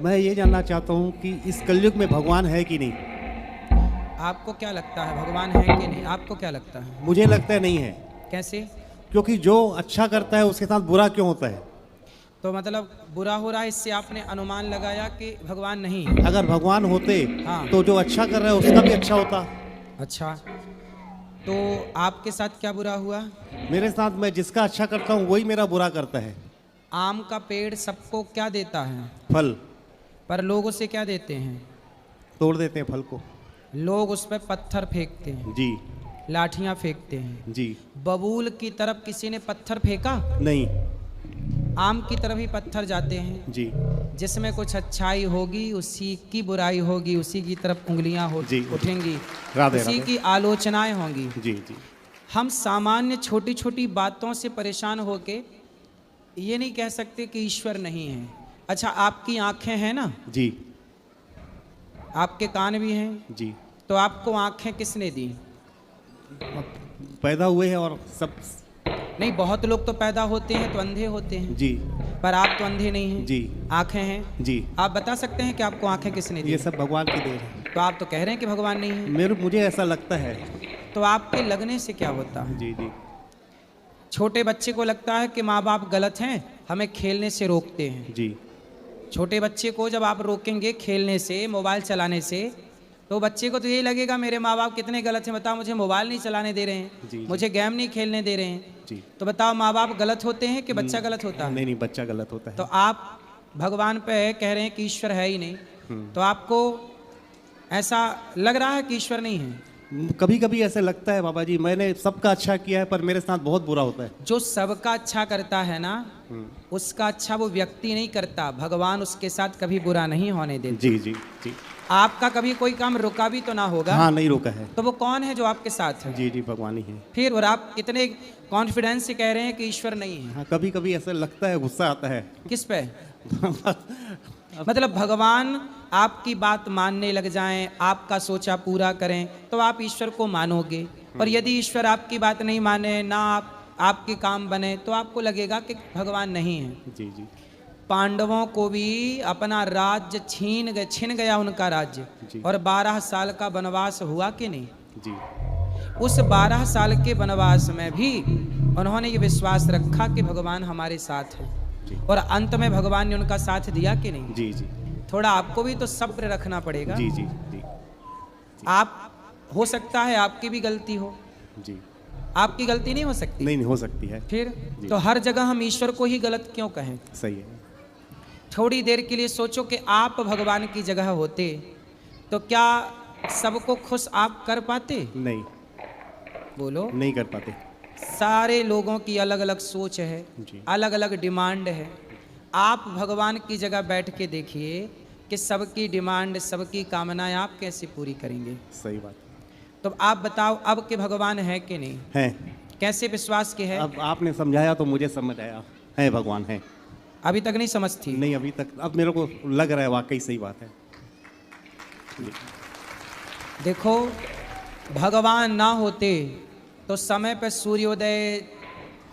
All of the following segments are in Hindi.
मैं ये जानना चाहता हूँ कि इस कलयुग में भगवान है कि नहीं। आपको क्या लगता है भगवान है कि नहीं? आपको क्या लगता है? मुझे लगता है नहीं है, कैसे? क्योंकि जो अच्छा करता है उसके साथ बुरा क्यों होता है। तो मतलब बुरा हो रहा है, इससे आपने अनुमान लगाया कि भगवान नहीं है। अगर भगवान होते हाँ। तो जो अच्छा कर रहा है उसका भी अच्छा होता। अच्छा, तो आपके साथ क्या बुरा हुआ? मेरे साथ मैं जिसका अच्छा करता हूँ वही मेरा बुरा करता है। आम का पेड़ सबको क्या देता है? फल। पर लोग उसे क्या देते हैं? तोड़ देते हैं फल को। लोग उस पर पत्थर फेंकते हैं, जी लाठियां फेंकते हैं। जी। बबूल की तरफ किसी ने पत्थर फेंका? नहीं। आम की तरफ ही पत्थर जाते हैं। जी जिसमें कुछ अच्छाई होगी उसी की बुराई होगी, उसी की तरफ उंगलियां जी। उठेंगी, राधे उसी राधे। की आलोचनाएं होंगी। जी जी। हम सामान्य छोटी छोटी बातों से परेशान होके ये नहीं कह सकते कि ईश्वर नहीं है। अच्छा, आपकी आंखें हैं ना, जी आपके कान भी हैं, जी। तो आपको आंखें किसने दी? पैदा हुए हैं और सब। नहीं, बहुत लोग तो पैदा होते हैं तो अंधे होते हैं, जी पर आप तो अंधे नहीं हैं। जी आंखें हैं। जी। आप बता सकते हैं कि आपको आंखें किसने दी? ये सब भगवान की देन है। तो आप तो कह रहे हैं कि भगवान नहीं है। मुझे ऐसा लगता है। तो आपके लगने से क्या होता है? जी जी। छोटे बच्चे को लगता है कि माँ बाप गलत हैं, हमें खेलने से रोकते हैं। जी छोटे बच्चे को जब आप रोकेंगे खेलने से, मोबाइल चलाने से, तो बच्चे को तो यही लगेगा मेरे माँ बाप कितने गलत हैं। बताओ, मुझे मोबाइल नहीं चलाने दे रहे हैं, जी, जी। मुझे गेम नहीं खेलने दे रहे हैं। जी। तो बताओ, माँ बाप गलत होते हैं कि बच्चा गलत होता है? नहीं नहीं, बच्चा गलत होता है। तो आप भगवान पे कह रहे हैं कि ईश्वर है ही नहीं, तो आपको ऐसा लग रहा है कि ईश्वर नहीं है? कभी कभी ऐसे लगता है बाबा जी, मैंने सबका अच्छा किया है पर मेरे साथ बहुत बुरा होता है। जो सबका अच्छा करता है ना, उसका अच्छा वो व्यक्ति नहीं करता, भगवान उसके साथ कभी बुरा नहीं होने देते। जी जी जी। आपका कभी कोई काम रुका भी तो ना होगा? हाँ, नहीं रोका है। तो वो कौन है जो आपके साथ है? जी जी, भगवान ही है। फिर और आप इतने कॉन्फिडेंस से कह रहे हैं कि ईश्वर नहीं है? हाँ, कभी कभी ऐसा लगता है, गुस्सा आता है। किस पे? मतलब भगवान आपकी बात मानने लग जाएं, आपका सोचा पूरा करें, तो आप ईश्वर को मानोगे। और यदि ईश्वर आपकी बात नहीं माने, ना आपके काम बने, तो आपको लगेगा कि भगवान नहीं है। जी जी पांडवों को भी अपना राज्य छिन गया उनका राज्य, जी। और 12 साल का वनवास हुआ कि नहीं? जी उस 12 साल के वनवास में भी उन्होंने ये विश्वास रखा कि भगवान हमारे साथ है, जी। और अंत में भगवान ने उनका साथ दिया कि नहीं? जी जी थोड़ा आपको भी तो सब्र रखना पड़ेगा। जी जी जी आप, हो सकता है आपकी भी गलती हो, जी। आपकी गलती नहीं हो सकती? नहीं नहीं, हो सकती है। फिर जी। तो हर जगह हम ईश्वर को ही गलत क्यों कहें? सही है। थोड़ी देर के लिए सोचो कि आप भगवान की जगह होते तो क्या सबको खुश आप कर पाते? नहीं, बोलो। नहीं कर पाते। सारे लोगों की अलग अलग सोच है, जी। अलग अलग डिमांड है। आप भगवान की जगह बैठ के देखिए कि सबकी डिमांड, सबकी कामनाएं आप कैसे पूरी करेंगे? सही बात तो आप बताओ, अब के भगवान है कि नहीं? है। कैसे विश्वास के है? अब आपने समझाया तो मुझे समझ आया, है भगवान है। अभी तक नहीं समझ थी? नहीं, अभी तक। अब मेरे को लग रहा है वाकई सही बात है। जी। देखो, भगवान ना होते तो समय पर सूर्योदय,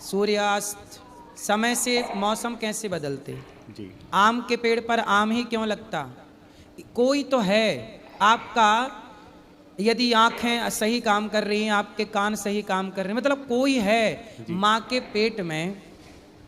सूर्यास्त, समय से मौसम कैसे बदलते? जी आम के पेड़ पर आम ही क्यों लगता? कोई तो है। आपका यदि आंखें सही काम कर रही हैं, आपके कान सही काम कर रहे हैं, मतलब कोई है। माँ के पेट में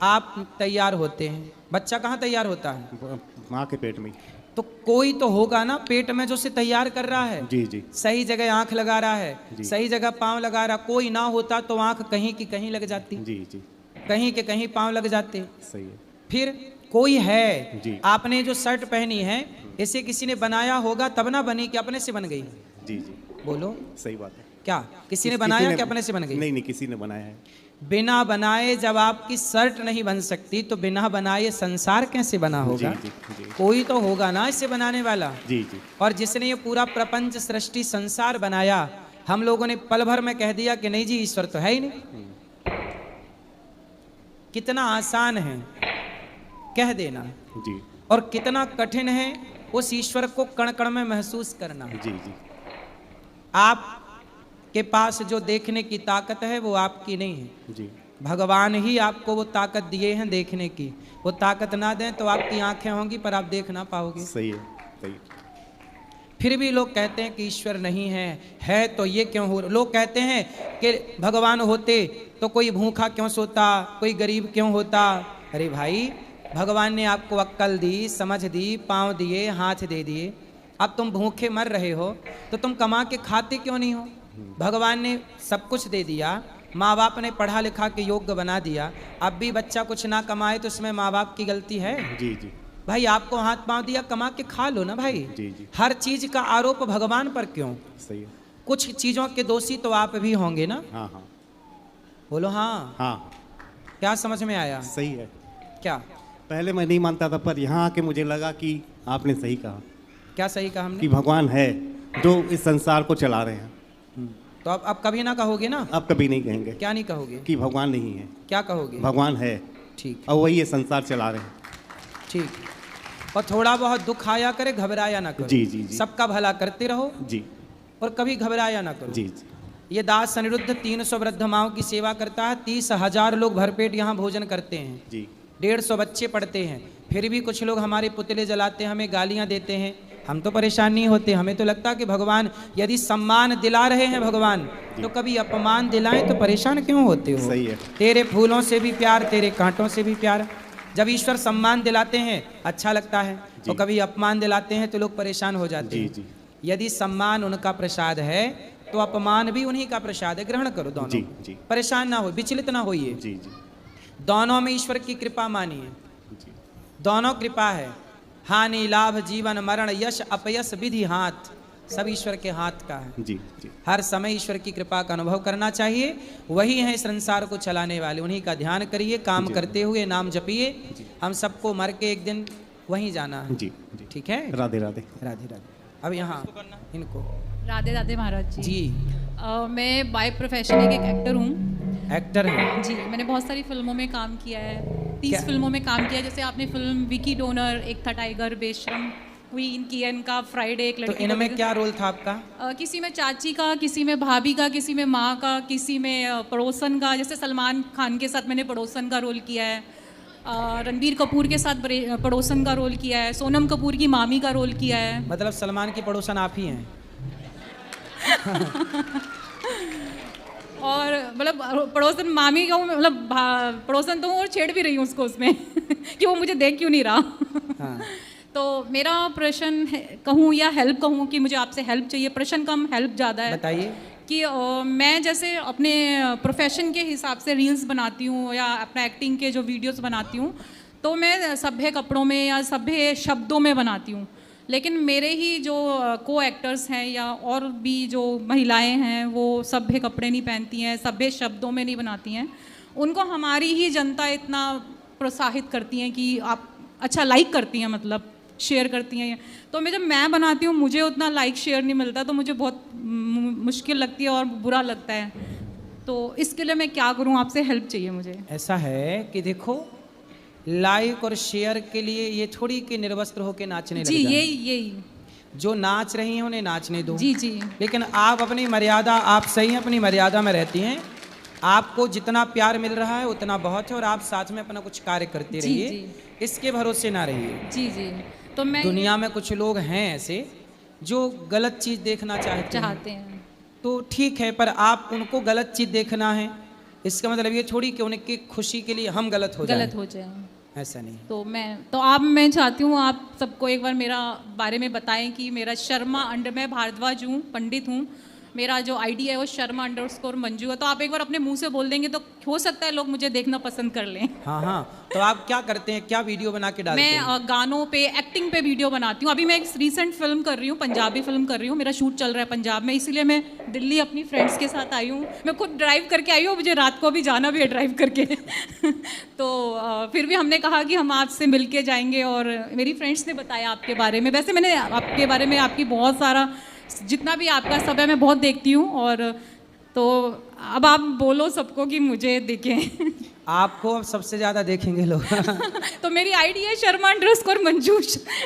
आप तैयार होते हैं, बच्चा कहाँ तैयार होता है? माँ के पेट में। तो कोई तो होगा ना पेट में जो उसे तैयार कर रहा है। जी जी सही जगह आंख लगा रहा है, जी। सही जगह पांव लगा रहा। कोई ना होता तो आंख कहीं की कहीं लग जाती, जी जी। कहीं के कहीं पांव लग जाते। सही है। फिर कोई है। जी। आपने जो शर्ट पहनी है, इसे किसी ने बनाया होगा तब ना बनी कि अपने से बन गई? जी जी, बोलो, सही बात है। क्या किसी ने बनाया कि अपने से बन गई? नहीं नहीं, किसी ने बनाया है। बिना बनाए जब आपकी शर्ट नहीं बन सकती, तो बिना बनाए संसार कैसे बना होगा? जी जी जी कोई तो होगा ना इसे बनाने वाला। जी जी। और जिसने ये पूरा प्रपंच, सृष्टि, संसार बनाया, हम लोगों ने पल भर में कह दिया कि नहीं जी, ईश्वर तो है ही नहीं। कितना आसान है कह देना, जी और कितना कठिन है उस ईश्वर को कण कण में महसूस करना। जी जी। आप के पास जो देखने की ताकत है वो आपकी नहीं है, जी भगवान ही आपको वो ताकत दिए हैं देखने की। वो ताकत ना दें तो आपकी आंखें होंगी पर आप देख ना पाओगे। सही है, सही है। फिर भी लोग कहते हैं कि ईश्वर नहीं है तो ये क्यों हो। लोग कहते हैं कि भगवान होते तो कोई भूखा क्यों सोता, कोई गरीब क्यों होता। अरे भाई, भगवान ने आपको अक्ल दी, समझ दी, पाँव दिए, हाथ दे दिए। अब तुम भूखे मर रहे हो तो तुम कमा के खाते क्यों नहीं हो। भगवान ने सब कुछ दे दिया, माँ बाप ने पढ़ा लिखा के योग्य बना दिया, अब भी बच्चा कुछ ना कमाए तो इसमें माँ बाप की गलती है। जी जी भाई आपको हाथ पांव दिया, कमा के खा लो ना भाई। जी जी। हर चीज का आरोप भगवान पर क्यों। सही है। कुछ चीजों के दोषी तो आप भी होंगे ना। हाँ हाँ बोलो हाँ। हाँ, क्या समझ में आया। सही है। क्या पहले मैं नहीं मानता था, पर यहाँ आके मुझे लगा कि आपने सही कहा क्या सही कहा हमने। कि भगवान है जो इस संसार को चला रहे हैं। तो अब कभी ना कहोगे ना। अब कभी नहीं कहेंगे क्या नहीं कहोगे। कि भगवान नहीं है, क्या कहोगे। भगवान है ठीक और वही ये संसार चला रहे हैं। ठीक। और थोड़ा बहुत दुख आया करे, घबराया ना करो। जी, जी, जी। सबका भला करते रहो जी और कभी घबराया ना करो। जी जी। ये दास अनिरुद्ध 300 वृद्ध माओं की सेवा करता है। 30,000 लोग भरपेट यहाँ भोजन करते हैं। जी 150 बच्चे पढ़ते हैं। फिर भी कुछ लोग हमारे पुतले जलाते हैं, हमें गालियां देते हैं। हम तो परेशान नहीं होते। हमें तो लगता है कि भगवान यदि सम्मान दिला रहे हैं भगवान, तो कभी अपमान दिलाएं तो परेशान क्यों होते हो। सही है। तेरे फूलों से भी प्यार, तेरे कांटों से भी प्यार। जब ईश्वर सम्मान दिलाते हैं अच्छा लगता है, तो कभी अपमान दिलाते हैं तो लोग परेशान हो जाते जी हैं। जी यदि सम्मान उनका प्रसाद है तो अपमान भी उन्हीं का प्रसाद है। ग्रहण करो दोनों। जी जी परेशान ना हो, विचलित ना होइए। जी जी दोनों में ईश्वर की कृपा मानिए। जी। दोनों कृपा है। हानि लाभ जीवन मरण यश अपयश विधि हाथ, सब ईश्वर के हाथ का है। जी जी हर समय ईश्वर की कृपा का अनुभव करना चाहिए। वही है इस संसार को चलाने वाले। उन्हीं का ध्यान करिए, काम करते हुए नाम जपिए। हम सबको मर के एक दिन वहीं जाना है। जी जी। ठीक है। राधे राधे। राधे राधे। अब यहाँ इनको राधे राधे महाराज जी। जी मैं बाय प्रोफेशन एक एक्टर हूँ। एक्टर हैं। जी, मैंने बहुत सारी फिल्मों में काम किया है। 30 क्या? फिल्मों में काम किया है। जैसे आपने फिल्म विकी डोनर, एक था टाइगर, बेशरम, क्वीन, कियन का, फ्राइडे, एक तो लड़की। इनमें क्या रोल था आपका। किसी में चाची का, किसी में भाभी का, किसी में माँ का, किसी में पड़ोसन का। जैसे सलमान खान के साथ मैंने पड़ोसन का रोल किया है। रणबीर कपूर के साथ पड़ोसन का रोल किया है। सोनम कपूर की मामी का रोल किया है। मतलब सलमान की पड़ोसन आप ही हैं। और मतलब पड़ोसन मामी का हूँ, मतलब पड़ोसन तो हूँ और छेड़ भी रही हूँ उसको उसमें कि वो मुझे देख क्यों नहीं रहा। हाँ। तो मेरा प्रश्न कहूँ या हेल्प कहूँ कि मुझे आपसे हेल्प चाहिए। प्रश्न कम, हेल्प ज़्यादा है। बताइए। कि मैं जैसे अपने प्रोफेशन के हिसाब से रील्स बनाती हूँ या अपना एक्टिंग के जो वीडियोस बनाती हूँ, तो मैं सभ्य कपड़ों में या सभ्य शब्दों में बनाती हूँ। लेकिन मेरे ही जो को एक्टर्स हैं या और भी जो महिलाएं हैं, वो सभ्य कपड़े नहीं पहनती हैं, सभ्य शब्दों में नहीं बनाती हैं। उनको हमारी ही जनता इतना प्रोत्साहित करती हैं कि आप अच्छा लाइक करती हैं, मतलब शेयर करती हैं। तो जब मैं बनाती हूँ मुझे उतना लाइक शेयर नहीं मिलता, तो मुझे बहुत मुश्किल लगती है और बुरा लगता है। तो इसके लिए मैं क्या करूँ, आपसे हेल्प चाहिए मुझे। ऐसा है कि देखो, लाइक और शेयर के लिए ये थोड़ी कि निर्वस्त्र होके नाचने लग जी, जाएं। यही जो नाच रही हैं उन्हें नाचने दो। जी जी। लेकिन आप अपनी मर्यादा, आप सही हैं, अपनी मर्यादा में रहती हैं। आपको जितना प्यार मिल रहा है उतना बहुत है, और आप साथ में अपना कुछ कार्य करते जी, रहिए। जी। इसके भरोसे ना रहिए। जी जी। तो मैं दुनिया में कुछ लोग हैं ऐसे जो गलत चीज देखना चाहते हैं। तो ठीक है, पर आप उनको गलत चीज देखना है, इसका मतलब ये थोड़ी कि उनकी खुशी के लिए हम गलत हो जाए। ऐसा नहीं। तो मैं चाहती हूँ आप सबको एक बार मेरा बारे में बताएं कि मेरा शर्मा अंडर, मैं भारद्वाज हूँ, पंडित हूँ। मेरा जो आईडी है वो शर्मा_मंजू है। तो आप एक बार अपने मुंह से बोल देंगे तो हो सकता है लोग मुझे देखना पसंद कर लें। हाँ हाँ। तो आप क्या करते हैं, क्या वीडियो बना के डालते हैं? मैं गानों पे, एक्टिंग पे वीडियो बनाती हूँ। अभी मैं एक रिसेंट फिल्म कर रही हूँ, पंजाबी फिल्म कर रही हूँ। मेरा शूट चल रहा है पंजाब में, इसीलिए मैं दिल्ली अपनी फ्रेंड्स के साथ आई हूँ। मैं खुद ड्राइव करके आई हूँ, मुझे रात को भी जाना भी है ड्राइव करके। तो फिर भी हमने कहा कि हम आपसे मिल के जाएंगे, और मेरी फ्रेंड्स ने बताया आपके बारे में। वैसे मैंने आपके बारे में, आपकी बहुत सारा, जितना भी आपका सब है मैं बहुत देखती हूँ। और तो अब आप बोलो सबको कि मुझे देखें। आपको अब सबसे ज्यादा देखेंगे लोग। तो मेरी आईडी है शर्मा_मंजू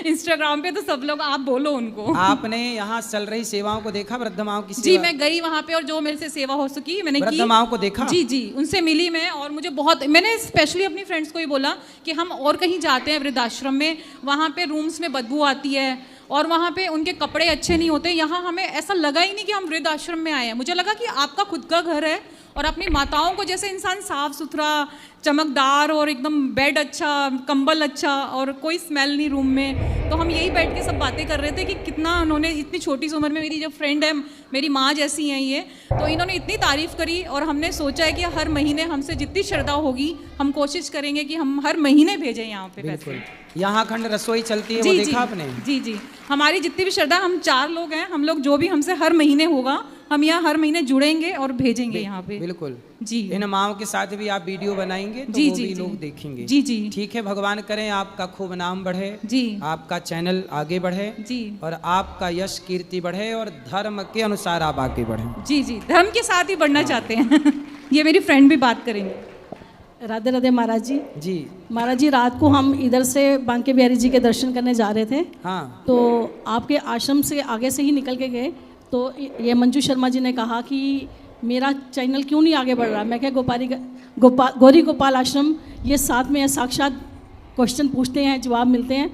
इंस्टाग्राम पे, तो सब लोग आप बोलो उनको। आपने यहाँ चल रही सेवाओं को देखा, वृद्ध माओं की जी सेवा? मैं गई वहाँ पे और जो मेरे से सेवा हो सकी मैंने वृद्ध की। माओं को देखा? जी जी उनसे मिली मैं, और मुझे बहुत, मैंने स्पेशली अपनी फ्रेंड्स को ही बोला कि हम और कहीं जाते हैं वृद्धाश्रम में, वहाँ पे रूम्स में बदबू आती है और वहाँ पे उनके कपड़े अच्छे नहीं होते। यहाँ हमें ऐसा लगा ही नहीं कि हम वृद्धाश्रम में आए हैं। मुझे लगा कि आपका खुद का घर है और अपनी माताओं को जैसे इंसान साफ सुथरा, चमकदार और एकदम बेड अच्छा, कंबल अच्छा और कोई स्मेल नहीं रूम में। तो हम यही बैठ के सब बातें कर रहे थे कि कितना उन्होंने इतनी छोटी सी उम्र में, मेरी जो फ्रेंड है मेरी माँ जैसी हैं ये, तो इन्होंने इतनी तारीफ़ करी। और हमने सोचा है कि हर महीने हमसे जितनी श्रद्धा होगी हम कोशिश करेंगे कि हम हर महीने भेजें यहाँ पे पैसे। यहाँ खंड रसोई चलती है, वो जी देखा आपने? जी जी हमारी जितनी भी श्रद्धा, हम 4 लोग हैं, हम लोग जो भी हमसे हर महीने होगा हम यहाँ हर महीने जुड़ेंगे और भेजेंगे यहाँ पे। बिल्कुल जी इन माओं के साथ भी आप वीडियो बनाएंगे तो जी वो जी भी जी लोग देखेंगे। जी जी ठीक है, भगवान करें आपका खूब नाम बढ़े, जी आपका चैनल आगे बढ़े जी और आपका यश कीर्ति बढ़े और धर्म के अनुसार आप आगे बढ़ें। जी जी धर्म के साथ ही बढ़ना चाहते हैं। ये मेरी फ्रेंड भी बात करेंगे। राधे राधे महाराज जी। जी महाराज जी, रात को हम इधर से बांके बिहारी जी के दर्शन करने जा रहे थे, हाँ, तो आपके आश्रम से आगे से ही निकल के गए, तो ये मंजू शर्मा जी ने कहा कि मेरा चैनल क्यों नहीं आगे बढ़ रहा। मैं क्या गौरी गोपाल आश्रम ये साथ में है, साक्षात क्वेश्चन पूछते हैं, जवाब मिलते हैं,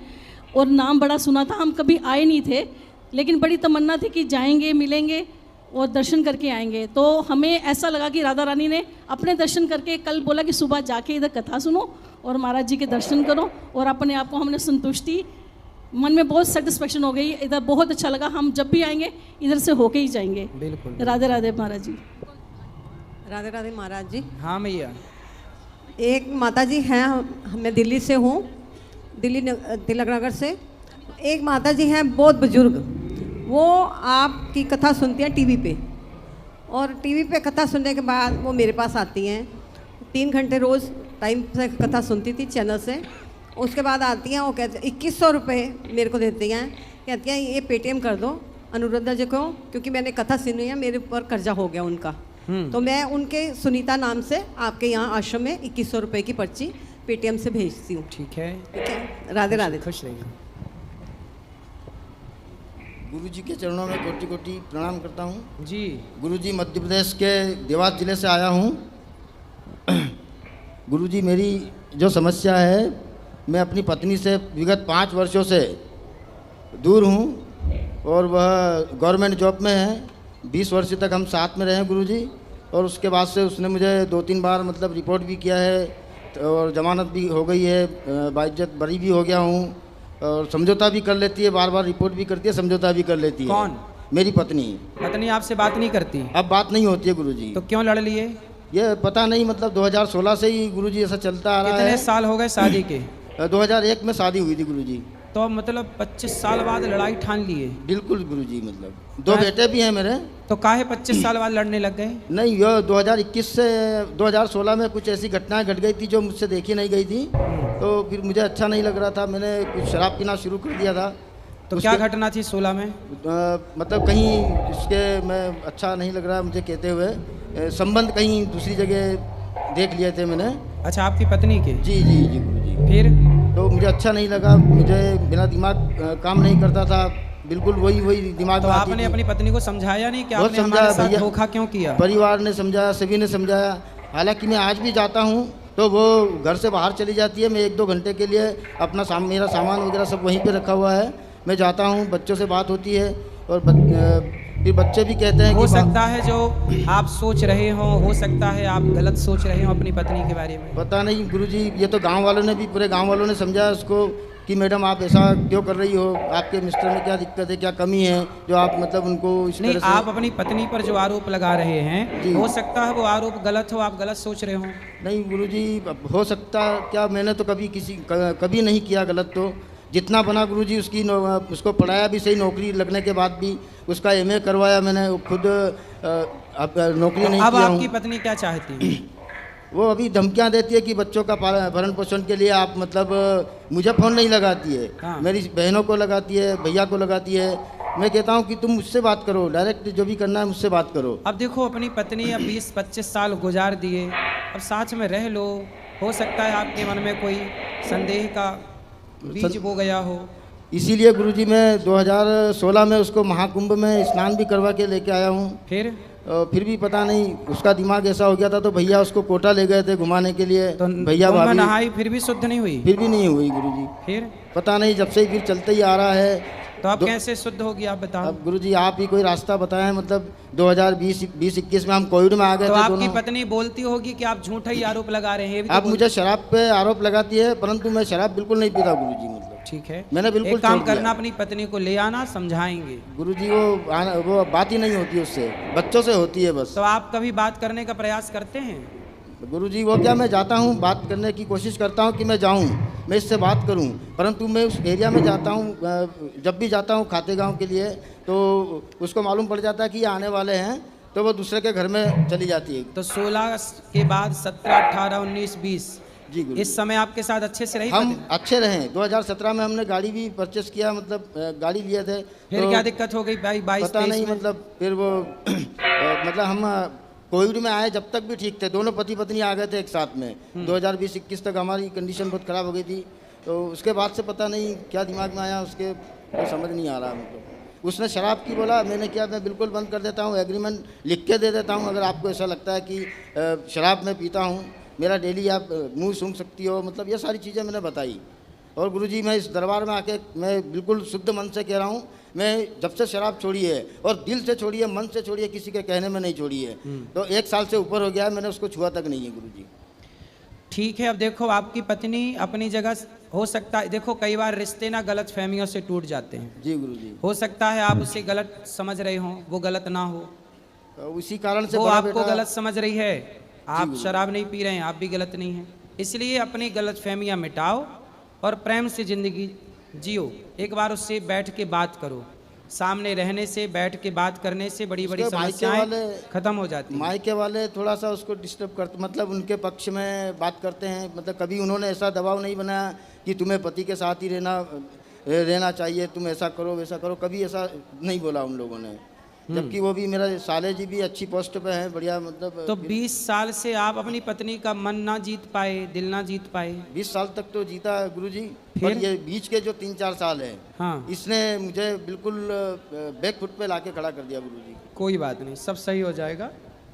और नाम बड़ा सुना था। हम कभी आए नहीं थे, लेकिन बड़ी तमन्ना थी कि जाएंगे, मिलेंगे और दर्शन करके आएंगे। तो हमें ऐसा लगा कि राधा रानी ने अपने दर्शन करके कल बोला कि सुबह जाके इधर कथा सुनो और महाराज जी के दर्शन करो, और अपने आप को हमने संतुष्टि, मन में बहुत सेटिस्फेक्शन हो गई। इधर बहुत अच्छा लगा, हम जब भी आएंगे इधर से होके ही जाएंगे। बिल्कुल। राधे राधे महाराज जी। राधे राधे महाराज जी। हाँ मैया। एक माता जी हैं, मैं दिल्ली से हूँ, तिलक नगर से। एक माता जी हैं बहुत बुजुर्ग, वो आपकी कथा सुनती हैं टीवी पे, और टीवी पे कथा सुनने के बाद वो मेरे पास आती हैं। 3 घंटे रोज़ टाइम से कथा सुनती थी चैनल से। उसके बाद आती हैं, वो कहते 2100 रुपये मेरे को देती हैं, कहती हैं ये पेटीएम कर दो अनुरुद्धा जी को, क्योंकि मैंने कथा सुनी है, मेरे ऊपर कर्जा हो गया उनका। तो मैं उनके सुनीता नाम से आपके यहाँ आश्रम में 2100 रुपये की पर्ची पेटीएम से भेजती हूँ। ठीक है, ठीक है, राधे राधे। खुश रहिए। गुरु जी के चरणों में कोटि कोटि प्रणाम करता हूँ। जी गुरु जी मध्य प्रदेश के देवास जिले से आया हूँ। गुरु जी, मेरी जो समस्या है, मैं अपनी पत्नी से विगत 5 वर्षों से दूर हूँ और वह गवर्नमेंट जॉब में है। 20 वर्ष तक हम साथ में रहे हैं गुरु जी, और उसके बाद से उसने मुझे 2-3 बार मतलब रिपोर्ट भी किया है और जमानत भी हो गई है, बाइज्जत बरी भी हो गया हूँ, और समझौता भी कर लेती है, बार बार रिपोर्ट भी करती है, समझौता भी कर लेती है। कौन? मेरी पत्नी। पत्नी आपसे बात नहीं करती? अब बात नहीं होती है गुरुजी। तो क्यों लड़ लिए? ये पता नहीं, मतलब 2016 से ही गुरुजी ऐसा चलता आ रहा है। कितने साल हो गए शादी के? 2001 में शादी हुई थी गुरुजी। तो अब मतलब 25 साल बाद लड़ाई ठान लिए? बिल्कुल गुरुजी, मतलब 2 बेटे भी हैं मेरे। तो काहे 25 साल बाद लड़ने लग गए? नहीं, ये 2021 से 2016 में कुछ ऐसी घटनाएं घट गई थी जो मुझसे देखी नहीं गई थी, तो फिर मुझे अच्छा नहीं लग रहा था, मैंने कुछ शराब पीना शुरू कर दिया था। तो क्या घटना थी 16 में? मतलब कहीं इसके मैं अच्छा नहीं लग रहा मुझे कहते हुए, संबंध कहीं दूसरी जगह देख लिए थे मैंने। अच्छा, आपकी पत्नी के? जी जी जी गुरुजी। फिर? तो मुझे अच्छा नहीं लगा, मुझे मेरा दिमाग काम नहीं करता था, बिल्कुल वही दिमाग तो में आती आपने थी। अपनी पत्नी को समझाया नहीं कि बहुत आपने समझाया हमारे साथ भैया, धोखा क्यों किया? परिवार ने समझाया, सभी ने समझाया। हालांकि मैं आज भी जाता हूँ तो वो घर से बाहर चली जाती है, मैं 1-2 घंटे के लिए अपना मेरा सामान वगैरह सब वहीं पे रखा हुआ है, मैं जाता हूँ, बच्चों से बात होती है, और फिर बच्चे भी कहते हैं हो कि सकता है जो आप सोच रहे हो सकता है आप गलत सोच रहे हो अपनी पत्नी के बारे में। पता नहीं गुरुजी, ये तो गांव वालों ने भी, पूरे गांव वालों ने समझाया उसको कि मैडम आप ऐसा क्यों कर रही हो, आपके मिस्टर में क्या दिक्कत है, क्या कमी है जो आप मतलब उनको इस नहीं, तरह से। आप अपनी पत्नी पर जो आरोप लगा रहे हैं, हो सकता है वो आरोप गलत हो, आप गलत सोच रहे हो। नहीं गुरुजी, हो सकता क्या, मैंने तो कभी नहीं किया गलत। तो जितना बना गुरुजी उसको पढ़ाया भी सही, नौकरी लगने के बाद भी उसका MA करवाया मैंने, खुद अब नौकरी नहीं अब किया आपकी हूँ। पत्नी क्या चाहती है? वो अभी धमकियां देती है कि बच्चों का भरण पोषण के लिए आप मतलब मुझे फ़ोन नहीं लगाती है, हाँ। मेरी बहनों को लगाती है, भैया को लगाती है। मैं कहता हूँ कि तुम मुझसे बात करो, डायरेक्ट जो भी करना है मुझसे बात करो। अब देखो, अपनी पत्नी अब 20-25 साल गुजार दिए, अब साथ में रह लो, हो सकता है आपके मन में कोई संदेह का बीज बो गया हो। इसीलिए गुरुजी मैं 2016 में उसको महाकुंभ में स्नान भी करवा के लेके आया हूँ। फिर भी पता नहीं उसका दिमाग ऐसा हो गया था, तो भैया उसको कोटा ले गए थे घुमाने के लिए। तो भैया कुंभ भाभी नहाई फिर भी शुद्ध नहीं हुई? फिर भी नहीं हुई गुरुजी। फिर पता नहीं, जब से ही फिर चलते ही आ रहा है। तो अब कैसे शुद्ध होगी आप बताओ? अब गुरुजी आप ही कोई रास्ता बताएं। मतलब 2020-21 में हम कोविड में आ गए तो थे आपकी दोनों। पत्नी बोलती होगी कि आप झूठा ही आरोप लगा रहे हैं, ये भी तो आप मुझे शराब पे आरोप लगाती है, परंतु मैं शराब बिल्कुल नहीं पीता गुरुजी। मतलब ठीक है, मैंने बिल्कुल एक काम छोड़ दिया। करना, अपनी पत्नी को ले आना, समझाएंगे। गुरुजी वो बात ही नहीं होती उससे, बच्चों से होती है बस। तो आप कभी बात करने का प्रयास करते हैं? गुरुजी वो क्या, मैं जाता हूँ, बात करने की कोशिश करता हूँ कि मैं जाऊँ, मैं इससे बात करूँ, परंतु मैं उस एरिया में जाता हूँ, जब भी जाता हूँ खाते गाँव के लिए, तो उसको मालूम पड़ जाता है कि ये आने वाले हैं, तो वो दूसरे के घर में चली जाती है। तो 16 के बाद 17, 18, 19, 20 जी गुरुजी। इस समय आपके साथ अच्छे से रही हम पत्नी? अच्छे रहे। 2017 में हमने गाड़ी भी परचेस किया, मतलब गाड़ी लिए थे। फिर तो क्या दिक्कत हो गई भाई? 22, पता 23 नहीं, में? मतलब फिर वो मतलब हम कोविड में आए जब तक भी ठीक थे, दोनों पति पत्नी आ गए थे एक साथ में। 2020-21 तक हमारी कंडीशन बहुत ख़राब हो गई थी। तो उसके बाद से पता नहीं क्या दिमाग में आया उसके, तो समझ नहीं आ रहा। मतलब उसने शराब की बोला, मैंने किया मैं बिल्कुल बंद कर देता हूँ, एग्रीमेंट लिख के दे देता हूँ, अगर आपको ऐसा लगता है कि शराब मैं पीता हूँ, मेरा डेली आप मुंह सूंघ सकती हो, मतलब ये सारी चीज़ें मैंने बताई। और गुरुजी मैं इस दरबार में आके मैं बिल्कुल शुद्ध मन से कह रहा हूँ, मैं जब से शराब छोड़ी है, और दिल से छोड़ी है, मन से छोड़ी है, किसी के कहने में नहीं छोड़ी है। तो 1 साल से ऊपर हो गया है, मैंने उसको छुआ तक नहीं है गुरुजी। ठीक है, अब देखो आपकी पत्नी अपनी जगह, हो सकता है, देखो कई बार रिश्ते ना गलत फहमियों से टूट जाते हैं। जी गुरुजी। हो सकता है आप उसे गलत समझ रहे हो, वो गलत ना हो। तो उसी कारण से वो बड़ा आपको बेटा- गलत समझ रही है, आप शराब नहीं पी रहे हैं, आप भी गलत नहीं हैं। इसलिए अपनी गलत फहमियाँ मिटाओ और प्रेम से ज़िंदगी जियो। एक बार उससे बैठ के बात करो, सामने रहने से, बैठ के बात करने से बड़ी बड़ी उसके मायके समस्याएं वाले- खत्म हो जाती हैं। मायके वाले थोड़ा सा उसको डिस्टर्ब करते, मतलब उनके पक्ष में बात करते हैं। मतलब कभी उन्होंने ऐसा दबाव नहीं बनाया कि तुम्हें पति के साथ ही रहना चाहिए, तुम ऐसा करो वैसा करो, कभी ऐसा नहीं बोला उन लोगों ने। जबकि वो भी, मेरा साले जी भी अच्छी पोस्ट पे हैं, बढ़िया। मतलब तो 20 साल से आप अपनी पत्नी का मन ना जीत पाए, दिल ना जीत पाए? 20 साल तक तो जीता गुरुजी, फिर? पर ये बीच के जो 3-4 साल है, हाँ, इसने मुझे बिल्कुल बैक फुट पे लाके खड़ा कर दिया गुरुजी। कोई बात नहीं, सब सही हो जाएगा।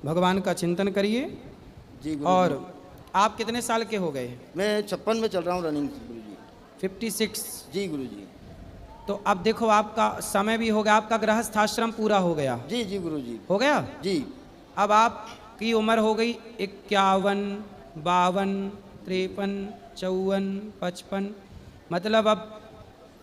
भगवान का चिंतन करिए। जी गुरुजी। और आप कितने साल के हो गए? मैं 56 में चल रहा हूँ रनिंग गुरुजी। 56। जी गुरुजी। तो अब देखो आपका समय भी हो गया, आपका गृहस्थ आश्रम पूरा हो गया। जी जी गुरुजी। हो गया? जी। अब आपकी उम्र हो गई 51, 52, 53, 54, 55। मतलब अब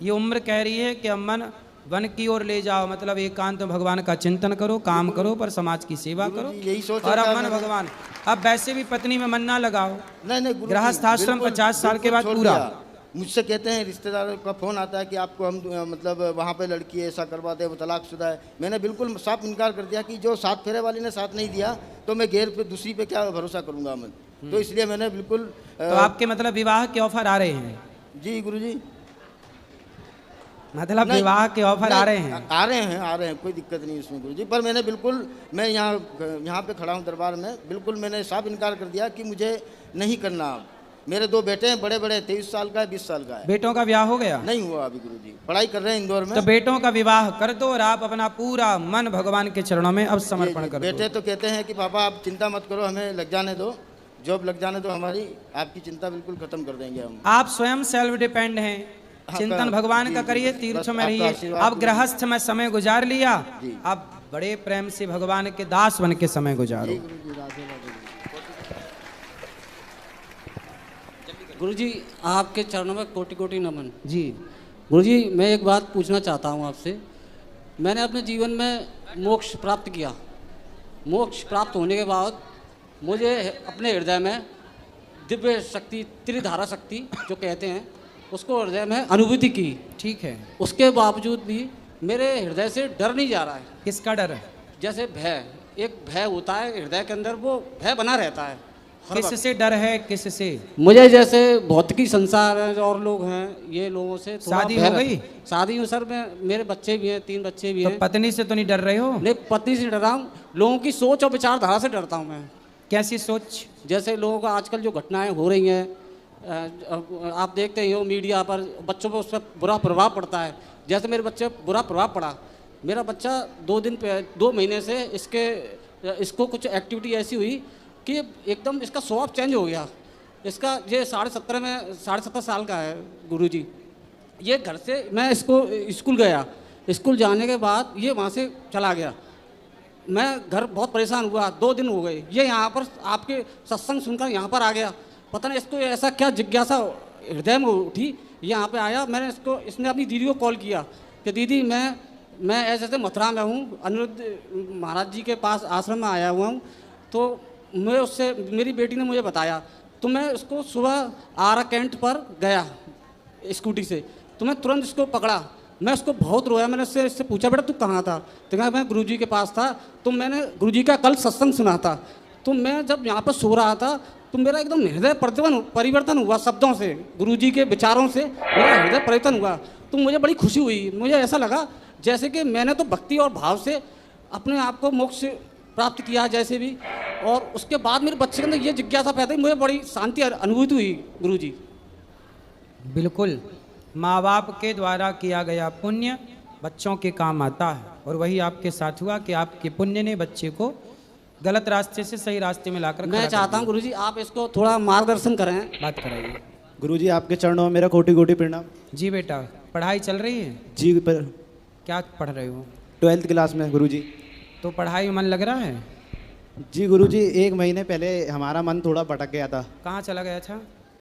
ये उम्र कह रही है कि अम्मन वन की ओर ले जाओ, मतलब एकांत में भगवान का चिंतन करो, काम करो, पर समाज की सेवा करो। गुरुजी, यही सोच और रखा अम्मन मैंने। भगवान, अब वैसे भी पत्नी में मन ना लगाओ। नहीं नहीं गुरुजी, गृहस्थ आश्रम बिल्कुल- 50 साल के बिल्कुल बाद छोड़ पूरा। दिया। मुझसे कहते हैं, रिश्तेदारों का फ़ोन आता है कि आपको हम मतलब वहाँ पे लड़की है, ऐसा करवाते हैं, वो तलाकशुदा है। मैंने बिल्कुल साफ इनकार कर दिया कि जो 7 फेरे वाली ने साथ नहीं दिया, तो मैं गैर पे दूसरी पे क्या भरोसा करूँगा मैं। तो इसलिए मैंने बिल्कुल तो आपके मतलब विवाह के ऑफर आ रहे हैं? जी गुरुजी। मतलब नहीं, विवाह के ऑफर आ नहीं, रहे हैं? आ रहे हैं, कोई दिक्कत नहीं उसमें गुरुजी। पर मैंने बिल्कुल, मैं यहाँ पे खड़ा हूँ दरबार में, बिल्कुल मैंने साफ इनकार कर दिया कि मुझे नहीं करना। मेरे 2 बेटे हैं, बड़े बड़े, 23 साल का है, 20 साल का है। बेटों का ब्याह हो गया? नहीं हुआ अभी गुरुजी, पढ़ाई कर रहे हैं इंदौर में। तो बेटों का विवाह कर दो और आप अपना पूरा मन भगवान के चरणों में अब समर्पण कर दो। बेटे तो कहते हैं कि पापा आप चिंता मत करो, हमें लग जाने दो, जॉब लग जाने दो हमारी, आपकी चिंता बिल्कुल खत्म कर देंगे हम। आप स्वयं सेल्फ डिपेंड हैं, चिंतन भगवान का करिए, तीर्थों में आपका रहिए। आशीर्वाद अब गृहस्थ में समय गुजार लिया, जी। अब बड़े प्रेम से भगवान के दास बन के समय गुजारो। गुरुजी, आपके चरणों में कोटि कोटि नमन। जी। गुरुजी, मैं एक बात पूछना चाहता हूँ आपसे। मैंने अपने जीवन में मोक्ष प्राप्त किया। मोक्ष प्राप्त होने के बाद मुझे अपने हृदय में दिव्य शक्ति, त्रिधारा शक्ति जो कहते हैं, उसको हृदय में अनुभूति की। ठीक है। उसके बावजूद भी मेरे हृदय से डर नहीं जा रहा है। किसका डर है? जैसे भय, एक भय होता है हृदय के अंदर, वो भय बना रहता है हर वक्त। किससे डर है? किससे? मुझे जैसे भौतिकी संसार है और लोग हैं, ये लोगों से थोड़ा शादी भय हो गई? शादी हो सर, मैं, मेरे बच्चे भी हैं, 3 बच्चे भी तो हैं। पत्नी से तो नहीं डर रहे हो? नहीं, पत्नी से डरा हूँ, लोगों की सोच और विचारधारा से डरता हूँ मैं। कैसी सोच? जैसे लोगों का आजकल जो घटनाएं हो रही हैं, आप देखते ही हो मीडिया पर, बच्चों पर उस पर बुरा प्रभाव पड़ता है। जैसे मेरे बच्चे पर बुरा प्रभाव पड़ा, मेरा बच्चा 2 महीने से इसको कुछ एक्टिविटी ऐसी हुई कि एकदम इसका स्वभाव चेंज हो गया। इसका ये 17.5 साल का है गुरुजी। ये घर से मैं इसको स्कूल गया, स्कूल जाने के बाद ये वहाँ से चला गया। मैं घर बहुत परेशान हुआ, 2 दिन हो गए। ये यहाँ पर आपके सत्संग सुनकर यहाँ पर आ गया। पता नहीं इसको ऐसा क्या जिज्ञासा हृदय में उठी, यहाँ पे आया। इसने अपनी दीदी को कॉल किया कि दीदी मैं ऐसे मथुरा में हूँ, अनिरुद्ध महाराज जी के पास आश्रम में आया हुआ हूँ। तो मैं उससे, मेरी बेटी ने मुझे बताया, तो मैं उसको सुबह आरा कैंट पर गया स्कूटी से, तो मैं तुरंत इसको पकड़ा। मैं उसको बहुत रोया। मैंने इससे पूछा, बेटा तू कहाँ था? तो कहा मैं गुरुजी के पास था। तो मैंने गुरुजी का कल सत्संग सुना था। तो मैं जब यहाँ पर सो रहा था तो मेरा एकदम हृदय परिवर्तन हुआ शब्दों से, गुरुजी के विचारों से मेरा हृदय परिवर्तन हुआ। तो मुझे बड़ी खुशी हुई। मुझे ऐसा लगा जैसे कि मैंने तो भक्ति और भाव से अपने आप को मोक्ष प्राप्त किया जैसे भी। और उसके बाद मेरे बच्चे के अंदर ये जिज्ञासा पैदा हुई, मुझे बड़ी शांति अनुभूति हुई गुरुजी। बिल्कुल, माँ बाप के द्वारा किया गया पुण्य बच्चों के काम आता है, और वही आपके साथ हुआ कि आपके पुण्य ने बच्चे को गलत रास्ते से सही रास्ते में लाकर मैं चाहता हूँ गुरुजी आप इसको थोड़ा मार्गदर्शन करें। बात कराइए। गुरुजी आपके चरणों में मेरा कोटि कोटि प्रणाम। जी बेटा, पढ़ाई चल रही है? जी पर क्या पढ़ रहे हो? 12th क्लास में गुरुजी। तो पढ़ाई में मन लग रहा है? जी गुरुजी, 1 महीने पहले हमारा मन थोड़ा भटक गया था। कहाँ चला गया था?